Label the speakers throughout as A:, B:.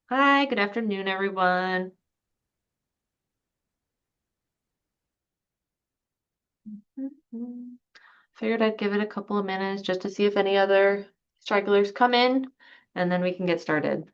A: Hi, good afternoon, everyone. Mhm. Figured I'd give it a couple of minutes just to see if any other stragglers come in, and then we can get started.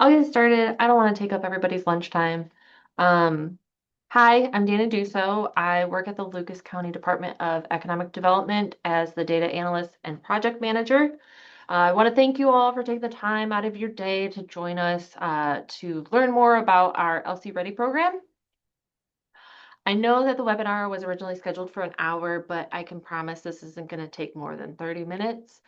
A: I'll get started. I don't want to take up everybody's lunchtime. Um, Hi, I'm Dana Dusseau. I work at the Lucas County Department of Economic Development as the Data Analyst and Project Manager. I want to thank you all for taking the time out of your day to join us to learn more about our LC-Ready program. I know that the webinar was originally scheduled for an hour, but I can promise this isn't going to take more than 30 minutes.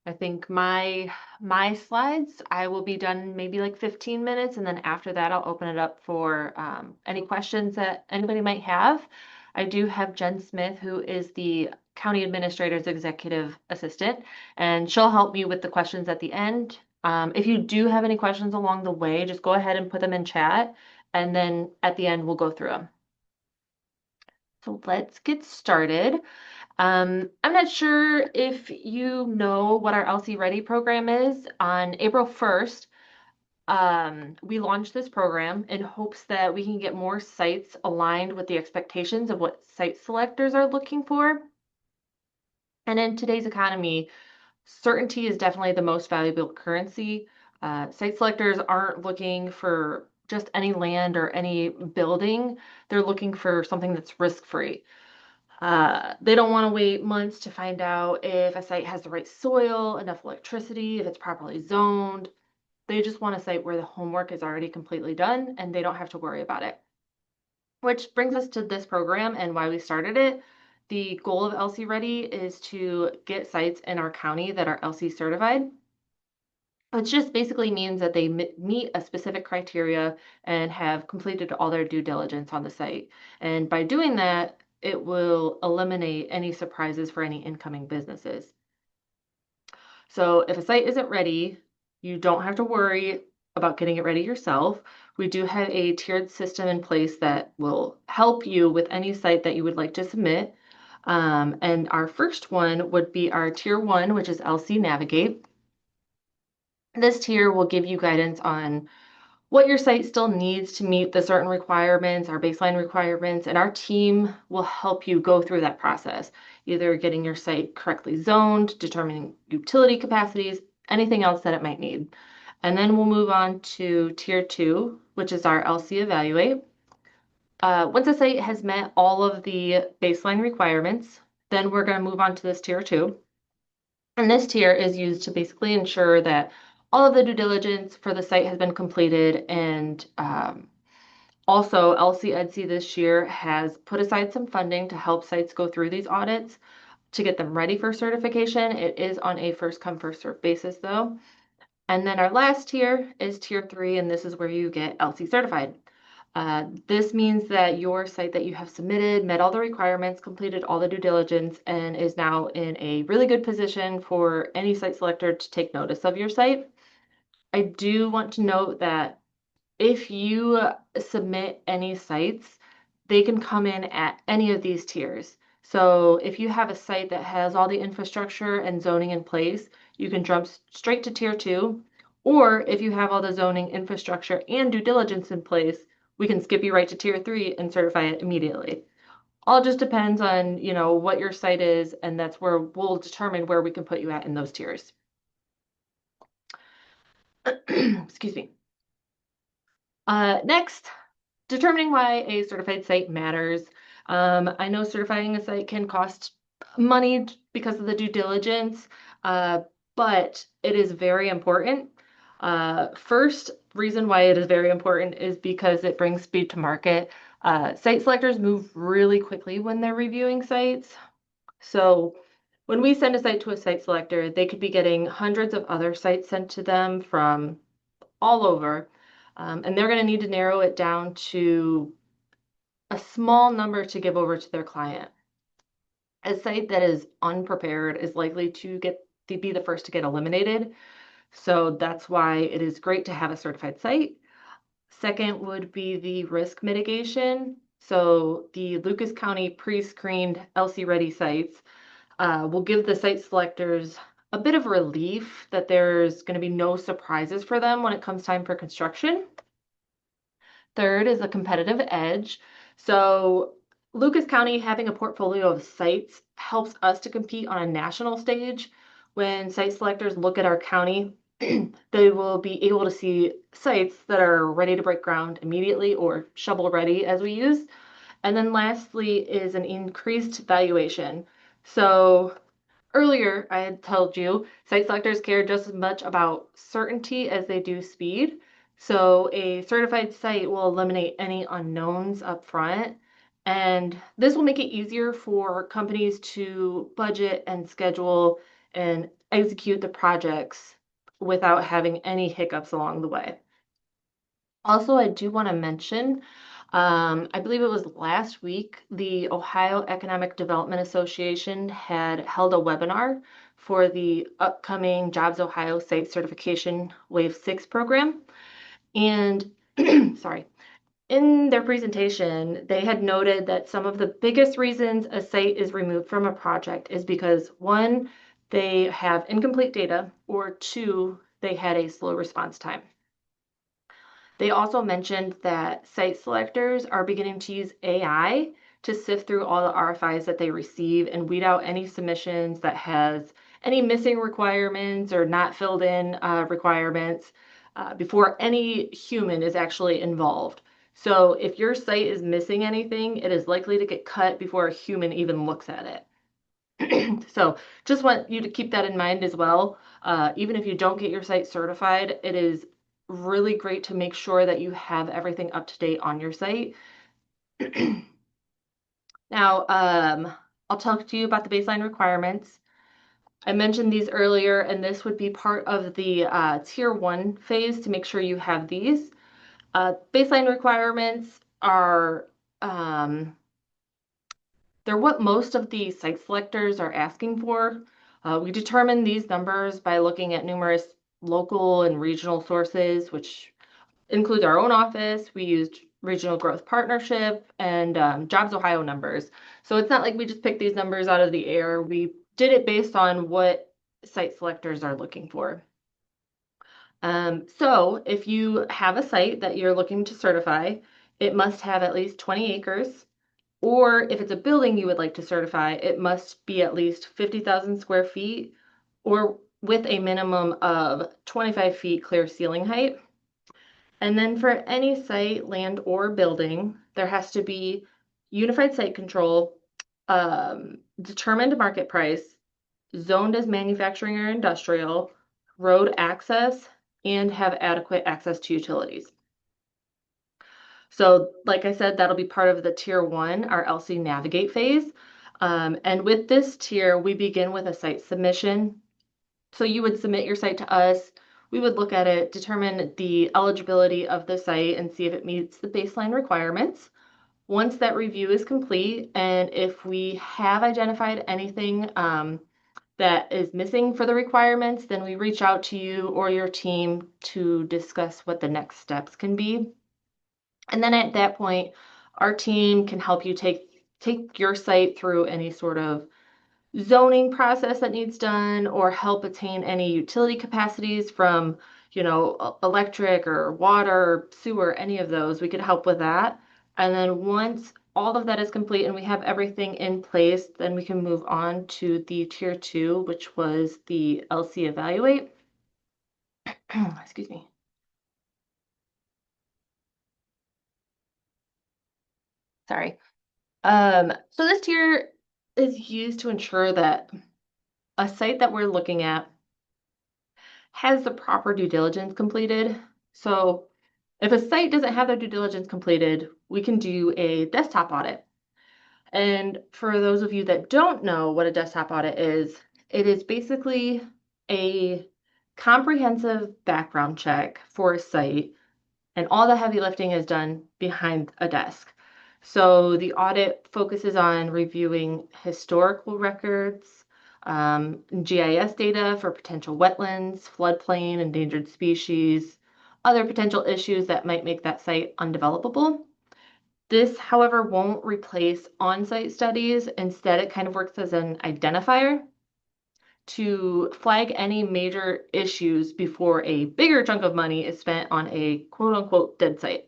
A: I think my slides, I will be done maybe like 15 minutes, and then after that, I'll open it up for any questions that anybody might have. I do have Jen Smith, who is the County Administrator's Executive Assistant, and she'll help me with the questions at the end. If you do have any questions along the way, just go ahead and put them in chat, and then at the end, we'll go through them. So let's get started. I'm not sure if you know what our LC Ready program is. On April 1st, we launched this program in hopes that we can get more sites aligned with the expectations of what site selectors are looking for. And in today's economy, certainty is definitely the most valuable currency. Site selectors aren't looking for just any land or any building. They're looking for something that's risk-free. They don't want to wait months to find out if a site has the right soil, enough electricity, if it's properly zoned. They just want a site where the homework is already completely done and they don't have to worry about it. Which brings us to this program and why we started it. The goal of LC Ready is to get sites in our county that are LC certified. It just basically means that they meet a specific criteria and have completed all their due diligence on the site. And by doing that, it will eliminate any surprises for any incoming businesses. So if a site isn't ready, you don't have to worry about getting it ready yourself. We do have a tiered system in place that will help you with any site that you would like to submit. And our first one would be our tier one, which is LC Navigate. This tier will give you guidance on what your site still needs to meet the certain requirements, our baseline requirements, and our team will help you go through that process, either getting your site correctly zoned, determining utility capacities, anything else that it might need. And then we'll move on to tier two, which is our LC Evaluate. Once a site has met all of the baseline requirements, then we're going to move on to this tier two. And this tier is used to basically ensure that all of the due diligence for the site has been completed. And also, LCEDC this year has put aside some funding to help sites go through these audits to get them ready for certification. It is on a first come, first served basis, though. And then our last tier is tier three, and this is where you get LC certified. This means that your site that you have submitted met all the requirements, completed all the due diligence, and is now in a really good position for any site selector to take notice of your site. I do want to note that if you submit any sites, they can come in at any of these tiers. So if you have a site that has all the infrastructure and zoning in place, you can jump straight to tier two. Or if you have all the zoning infrastructure and due diligence in place, we can skip you right to tier 3 and certify it immediately. All just depends on, what your site is, and that's where we'll determine where we can put you at in those tiers. Excuse me. Next, determining why a certified site matters. I know certifying a site can cost money because of the due diligence, uh, but it is very important. First reason why it is very important is because it brings speed to market. Site selectors move really quickly when they're reviewing sites. So when we send a site to a site selector, they could be getting hundreds of other sites sent to them from all over. And they're going to need to narrow it down to a small number to give over to their client. A site that is unprepared is likely to be the first to get eliminated. So that's why it is great to have a certified site. Second would be the risk mitigation. So the Lucas County pre-screened LCReady sites will give the site selectors a bit of relief that there's going to be no surprises for them when it comes time for construction. Third is a competitive edge. So Lucas County having a portfolio of sites helps us to compete on a national stage. When site selectors look at our county, they will be able to see sites that are ready to break ground immediately or shovel ready as we use. And then lastly is an increased valuation. So earlier, I had told you site selectors care just as much about certainty as they do speed. So a certified site will eliminate any unknowns up front. And this will make it easier for companies to budget and schedule and execute the projects without having any hiccups along the way. Also, I do want to mention, I believe it was last week, the Ohio Economic Development Association had held a webinar for the upcoming Jobs Ohio Site Certification Wave 6 program. And, sorry, in their presentation, they had noted that some of the biggest reasons a site is removed from a project is because one, they have incomplete data, or two, they had a slow response time. They also mentioned that site selectors are beginning to use AI to sift through all the RFIs that they receive and weed out any submissions that has any missing requirements or not filled in requirements before any human is actually involved. So if your site is missing anything, it is likely to get cut before a human even looks at it. So just want you to keep that in mind as well. Even if you don't get your site certified, it is really great to make sure that you have everything up to date on your site. Now, I'll talk to you about the baseline requirements. I mentioned these earlier, and this would be part of the tier 1 phase to make sure you have these. Baseline requirements are they're what most of the site selectors are asking for. We determine these numbers by looking at numerous local and regional sources, which includes our own office. We used Regional Growth Partnership and Jobs Ohio numbers. So it's not like we just picked these numbers out of the air. We did it based on what site selectors are looking for. So if you have a site that you're looking to certify, it must have at least 20 acres. Or if it's a building you would like to certify, it must be at least 50,000 square feet or with a minimum of 25 feet clear ceiling height. And then for any site, land, or building, there has to be unified site control, determined market price, zoned as manufacturing or industrial, road access, and have adequate access to utilities. So like I said, that'll be part of the tier 1, our LC Navigate phase. And with this tier, we begin with a site submission. So you would submit your site to us. We would look at it, determine the eligibility of the site, and see if it meets the baseline requirements. Once that review is complete, and if we have identified anything that is missing for the requirements, then we reach out to you or your team to discuss what the next steps can be. And then at that point, our team can help you take your site through any sort of zoning process that needs done or help attain any utility capacities from electric or water or sewer, any of those, we could help with that. And then once all of that is complete and we have everything in place, then we can move on to the tier two, which was the LC evaluate. Excuse me. Sorry. So this tier is used to ensure that a site that we're looking at has the proper due diligence completed. So if a site doesn't have their due diligence completed, we can do a desktop audit. And for those of you that don't know what a desktop audit is, it is basically a comprehensive background check for a site, and all the heavy lifting is done behind a desk. So the audit focuses on reviewing historical records, GIS data for potential wetlands, floodplain, endangered species, other potential issues that might make that site undevelopable. This, however, won't replace on-site studies. Instead, it kind of works as an identifier to flag any major issues before a bigger chunk of money is spent on a quote unquote dead site.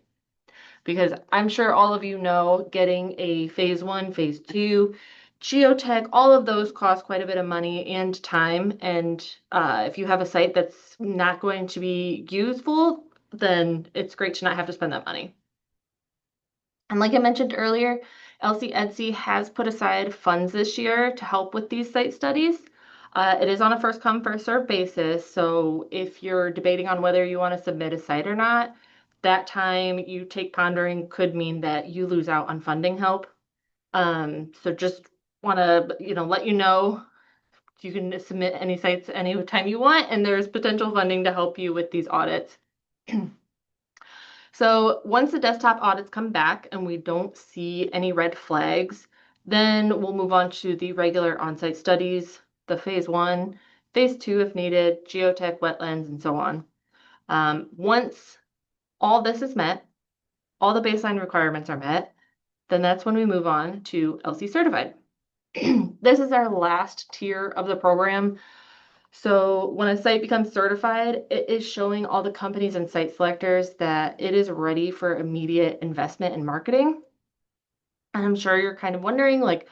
A: Because I'm sure all of you know getting a phase one, phase two, geotech, all of those cost quite a bit of money and time. And if you have a site that's not going to be useful, then it's great to not have to spend that money. And like I mentioned earlier, LCEDC has put aside funds this year to help with these site studies. It is on a first come, first served basis. So if you're debating on whether you want to submit a site or not, that time you take pondering could mean that you lose out on funding help. So just want to, let you know you can submit any sites anytime you want, and there's potential funding to help you with these audits. So once the desktop audits come back and we don't see any red flags, then we'll move on to the regular on-site studies, the phase one, phase two if needed, geotech, wetlands, and so on. Once all this is met, all the baseline requirements are met, then that's when we move on to LC certified. This is our last tier of the program. So when a site becomes certified, it is showing all the companies and site selectors that it is ready for immediate investment in marketing. And I'm sure you're kind of wondering, like,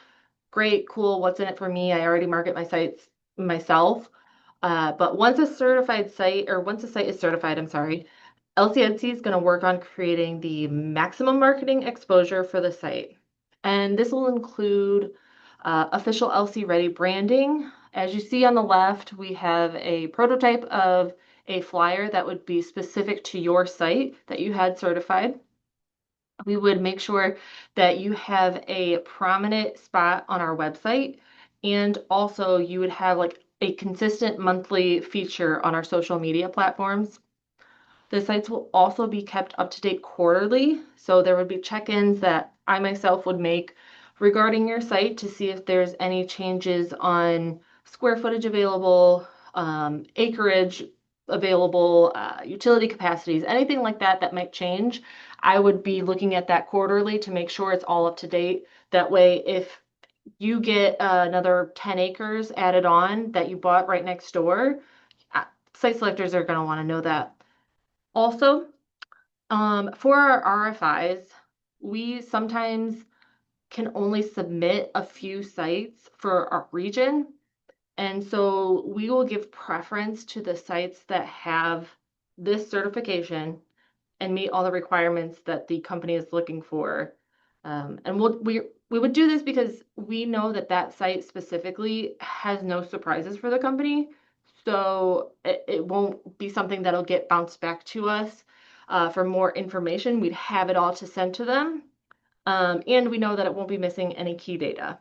A: great, cool, what's in it for me? I already market my sites myself. But once a site is certified, I'm sorry, LCNC is going to work on creating the maximum marketing exposure for the site. And this will include official LCReady branding. As you see on the left, we have a prototype of a flyer that would be specific to your site that you had certified. We would make sure that you have a prominent spot on our website, and also you would have like a consistent monthly feature on our social media platforms. The sites will also be kept up to date quarterly, so there would be check-ins that I myself would make regarding your site to see if there's any changes on square footage available, acreage available, utility capacities, anything like that that might change. I would be looking at that quarterly to make sure it's all up to date. That way, if you get another 10 acres added on that you bought right next door, site selectors are going to want to know that. Also, for our RFIs, we sometimes can only submit a few sites for our region. And so we will give preference to the sites that have this certification and meet all the requirements that the company is looking for. And we would do this because we know that that site specifically has no surprises for the company. So it won't be something that'll get bounced back to us for more information. We'd have it all to send to them. And we know that it won't be missing any key data.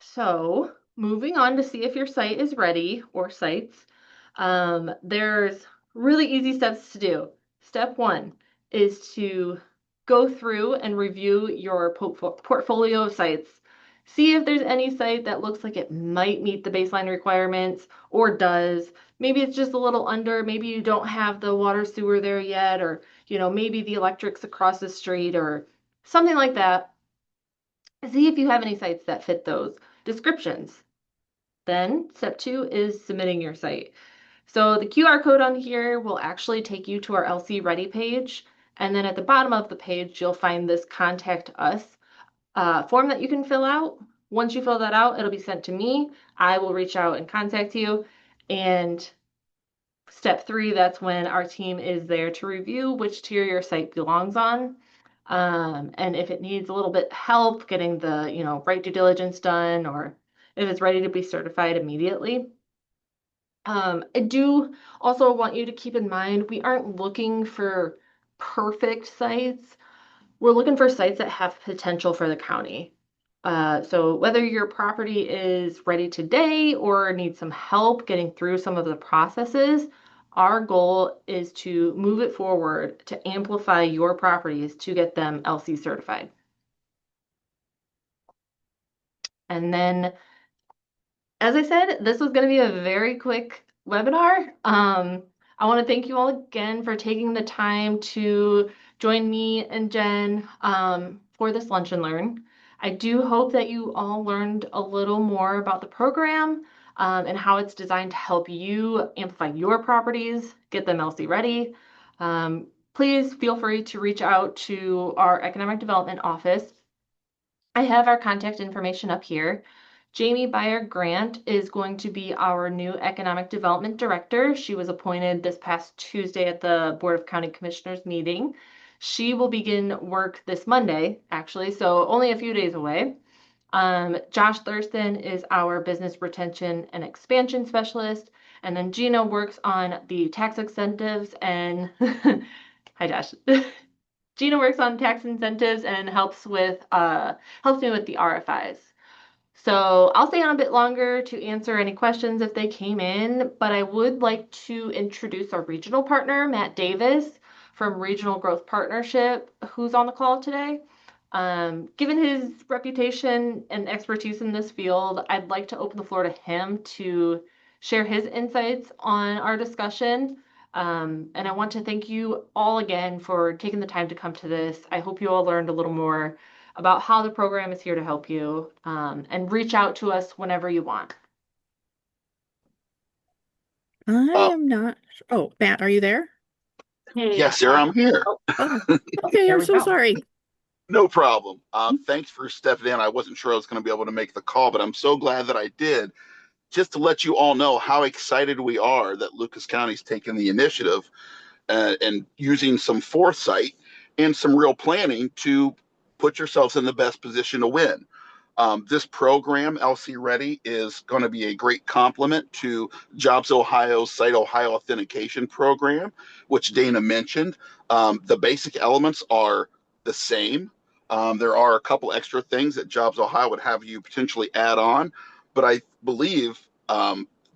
A: So moving on to see if your site is ready or sites, there's really easy steps to do. Step one is to go through and review your portfolio of sites. See if there's any site that looks like it might meet the baseline requirements or does. Maybe it's just a little under, maybe you don't have the water sewer there yet, or maybe the electric's across the street or something like that. See if you have any sites that fit those descriptions. Then step two is submitting your site. So the QR code on here will actually take you to our LC Ready page. And then at the bottom of the page, you'll find this Contact Us form that you can fill out. Once you fill that out, it'll be sent to me. I will reach out and contact you. And step 3, that's when our team is there to review which tier your site belongs on. And if it needs a little bit help getting the, right due diligence done, or if it's ready to be certified immediately. I do also want you to keep in mind, we aren't looking for perfect sites. We're looking for sites that have potential for the county. So whether your property is ready today or needs some help getting through some of the processes, our goal is to move it forward to amplify your properties to get them LC certified. And then, as I said, this was going to be a very quick webinar. I want to thank you all again for taking the time to join me and Jen for this Lunch and Learn. I do hope that you all learned a little more about the program and how it's designed to help you amplify your properties, get them LC ready. Please feel free to reach out to our Economic Development Office. I have our contact information up here. Jamie Beyer Grant is going to be our new Economic Development Director. She was appointed this past Tuesday at the Board of County Commissioners meeting. She will begin work this Monday, actually, so only a few days away. Josh Thurston is our Business Retention and Expansion Specialist. And then Gina works on the tax incentives and hi Josh. Gina works on tax incentives and helps me with the RFIs. So I'll stay on a bit longer to answer any questions if they came in, but I would like to introduce our regional partner, Matt Davis from Regional Growth Partnership, who's on the call today. Given his reputation and expertise in this field, I'd like to open the floor to him to share his insights on our discussion. And I want to thank you all again for taking the time to come to this. I hope you all learned a little more about how the program is here to help you, and reach out to us whenever you want.
B: I
C: Uh,
B: am not. Oh, Matt, are you there?
A: Hey,
C: yes, sir, I'm here.
A: oh,
B: Oh, okay.
A: there
B: I'm
A: we
B: so
A: go.
B: sorry.
C: No problem. Thanks for stepping in. I wasn't sure I was going to be able to make the call, but I'm so glad that I did. Just to let you all know how excited we are that Lucas County's taken the initiative and using some foresight and some real planning to put yourselves in the best position to win. This program, LC Ready, is going to be a great complement to Jobs Ohio's Site Ohio Authentication Program, which Dana mentioned. The basic elements are the same. There are a couple extra things that Jobs Ohio would have you potentially add on, but I believe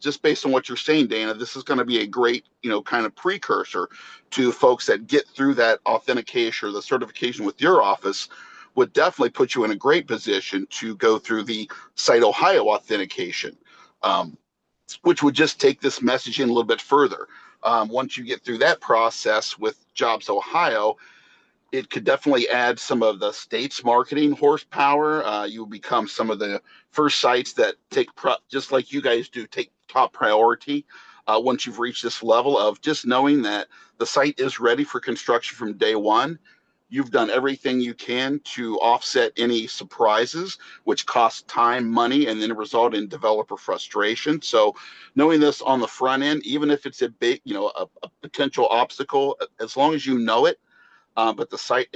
C: just based on what you're saying, Dana, this is going to be a great, kind of precursor to folks that get through that authentication or the certification with your office would definitely put you in a great position to go through the Site Ohio authentication, um, which would just take this messaging a little bit further. Once you get through that process with Jobs Ohio, it could definitely add some of the state's marketing horsepower. You will become some of the first sites that just like you guys do, take top priority once you've reached this level of just knowing that the site is ready for construction from day one. You've done everything you can to offset any surprises, which cost time, money, and then result in developer frustration. So, knowing this on the front end, even if it's a big, a potential obstacle, as long as you know it, but the site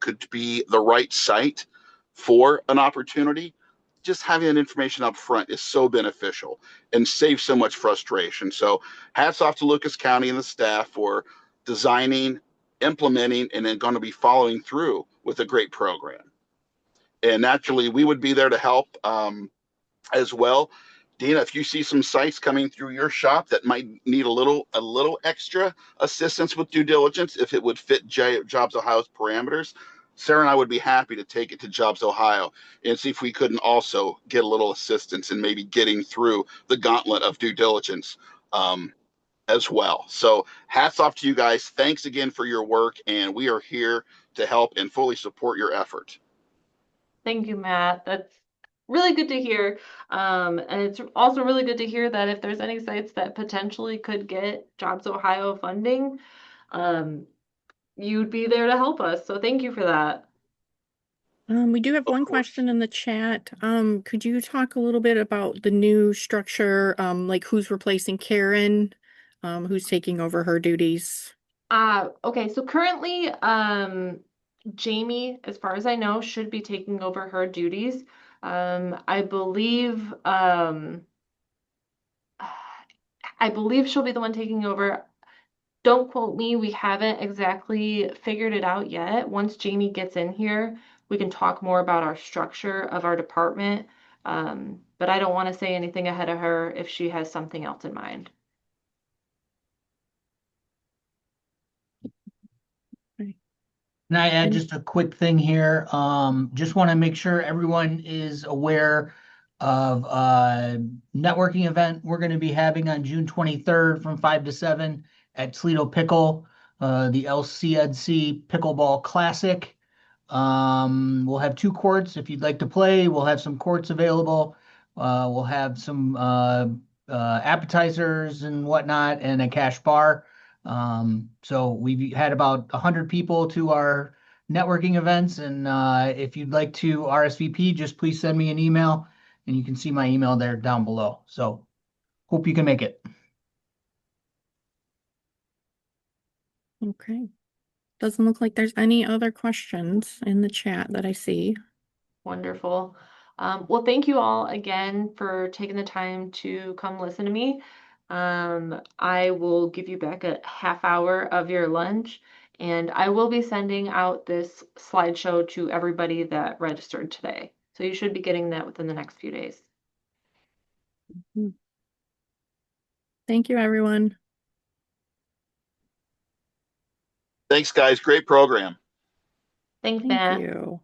C: could be the right site for an opportunity. Just having that information up front is so beneficial and saves so much frustration. So hats off to Lucas County and the staff for designing, implementing, and then going to be following through with a great program. And naturally, we would be there to help as well. Dina, if you see some sites coming through your shop that might need a little extra assistance with due diligence, if it would fit Jobs Ohio's parameters, Sarah and I would be happy to take it to Jobs Ohio and see if we couldn't also get a little assistance in maybe getting through the gauntlet of due diligence as well. So hats off to you guys. Thanks again for your work, and we are here to help and fully support your effort.
A: Thank you, Matt. really good to hear. And it's also really good to hear that if there's any sites that potentially could get Jobs Ohio funding, um, you'd be there to help us. So thank you for that.
B: We do have
C: Of
B: one
C: course.
B: question in the chat. Could you talk a little bit about the new structure, like who's replacing Karen, who's taking over her duties?
A: Okay, so currently, Jamie, as far as I know, should be taking over her duties. I believe, I believe she'll be the one taking over. Don't quote me, we haven't exactly figured it out yet. Once Jamie gets in here, we can talk more about our structure of our department. But I don't want to say anything ahead of her if she has something else in mind.
B: Okay.
D: Can I add
B: And
D: just a quick thing here? Just want to make sure everyone is aware of a networking event we're going to be having on June 23rd from 5 to 7 at Toledo Pickle, the LCReady Pickleball Classic. We'll have two courts if you'd like to play. We'll have some courts available. We'll have some appetizers and whatnot and a cash bar. So we've had about 100 people to our networking events, and if you'd like to RSVP, just please send me an email, and you can see my email there down below. So hope you can make it.
B: okay. Doesn't look like there's any other questions in the chat that I see.
A: Wonderful. Well, thank you all again for taking the time to come listen to me. I will give you back a half hour of your lunch, and I will be sending out this slideshow to everybody that registered today. So you should be getting that within the next few days.
B: Thank you, everyone.
C: Thanks, guys. Great program.
A: Thanks,
B: Thank
A: Matt.
B: you.